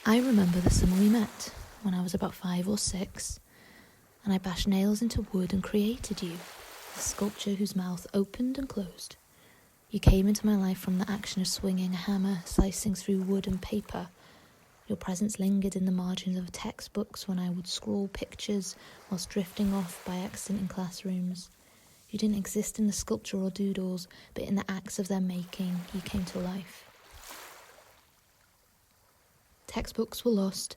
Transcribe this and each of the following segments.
I remember the summer we met, when I was about 5 or 6, and I bashed nails into wood and created you, a sculpture whose mouth opened and closed. You came into my life from the action of swinging a hammer, slicing through wood and paper. Your presence lingered in the margins of textbooks when I would scrawl pictures whilst drifting off by accident in classrooms. You didn't exist in the sculpture or doodles, but in the acts of their making, you came to life. Textbooks were lost,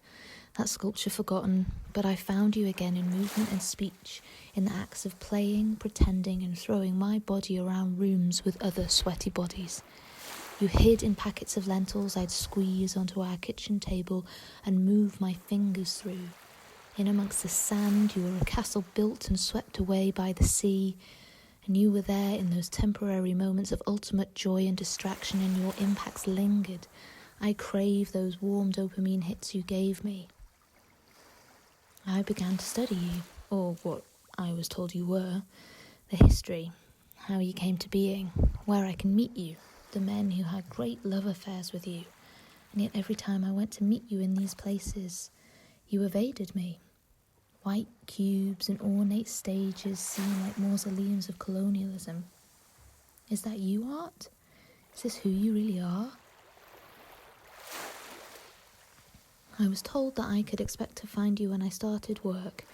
that sculpture forgotten, but I found you again in movement and speech, in the acts of playing, pretending, and throwing my body around rooms with other sweaty bodies. You hid in packets of lentils I'd squeeze onto our kitchen table and move my fingers through. In amongst the sand, you were a castle built and swept away by the sea, and you were there in those temporary moments of ultimate joy and distraction, and your impacts lingered. I crave those warm dopamine hits you gave me. I began to study you, or what I was told you were, the history, how you came to being, where I can meet you, the men who had great love affairs with you, and yet every time I went to meet you in these places, you evaded me. White cubes and ornate stages seem like mausoleums of colonialism. Is that you, Art? Is this who you really are? I was told that I could expect to find you when I started work,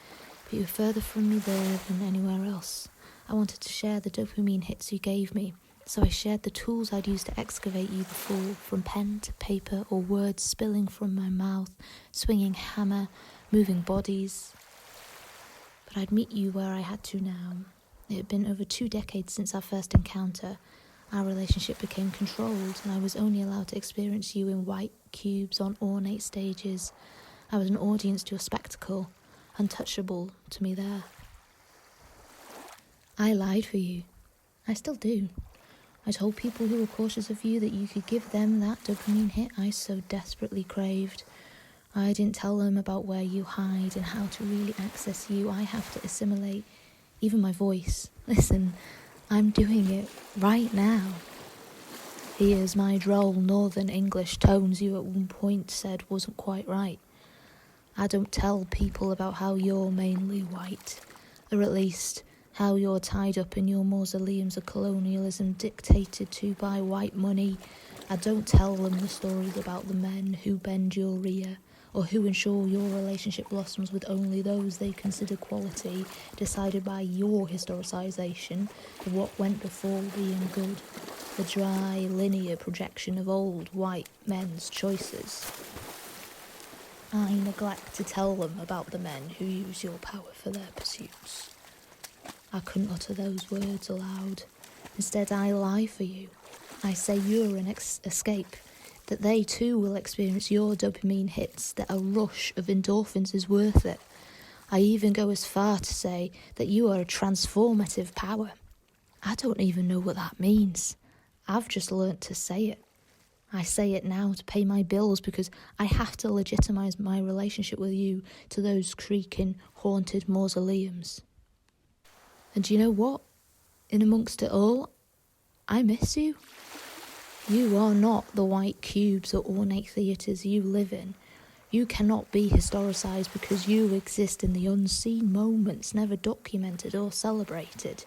but you were further from me there than anywhere else. I wanted to share the dopamine hits you gave me, so I shared the tools I'd used to excavate you before, from pen to paper or words spilling from my mouth, swinging hammer, moving bodies. But I'd meet you where I had to now. It had been over 2 decades since our first encounter. Our relationship became controlled, and I was only allowed to experience you in white cubes on ornate stages. I was an audience to your spectacle, untouchable to me there. I lied for you. I still do. I told people who were cautious of you that you could give them that dopamine hit I so desperately craved. I didn't tell them about where you hide and how to really access you. I have to assimilate even my voice. Listen, I'm doing it right now. Here's my droll northern English tones you at one point said wasn't quite right. I don't tell people about how you're mainly white, or at least how you're tied up in your mausoleums of colonialism dictated to by white money. I don't tell them the stories about the men who bend your rear, or who ensure your relationship blossoms with only those they consider quality, decided by your historicisation of what went before being good, the dry, linear projection of old white men's choices. I neglect to tell them about the men who use your power for their pursuits. I couldn't utter those words aloud. Instead, I lie for you. I say you're an escape, that they too will experience your dopamine hits, that a rush of endorphins is worth it. I even go as far to say that you are a transformative power. I don't even know what that means. I've just learnt to say it. I say it now to pay my bills because I have to legitimise my relationship with you to those creaking, haunted mausoleums. And do you know what? In amongst it all, I miss you. You are not the white cubes or ornate theatres you live in. You cannot be historicised because you exist in the unseen moments never documented or celebrated.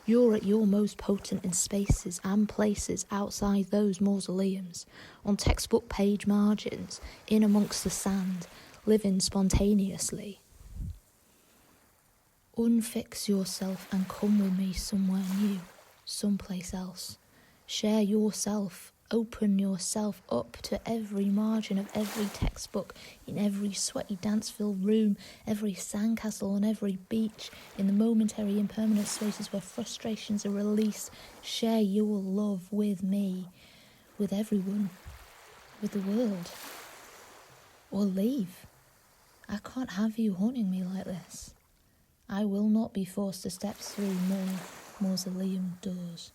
You're at your most potent in spaces and places outside those mausoleums, on textbook page margins, in amongst the sand, living spontaneously. Unfix yourself and come with me somewhere new, someplace else. Share yourself, open yourself up to every margin of every textbook, in every sweaty dance-filled room, every sandcastle on every beach, in the momentary impermanent spaces where frustrations are released. Share your love with me, with everyone, with the world. Or leave. I can't have you haunting me like this. I will not be forced to step through more mausoleum doors.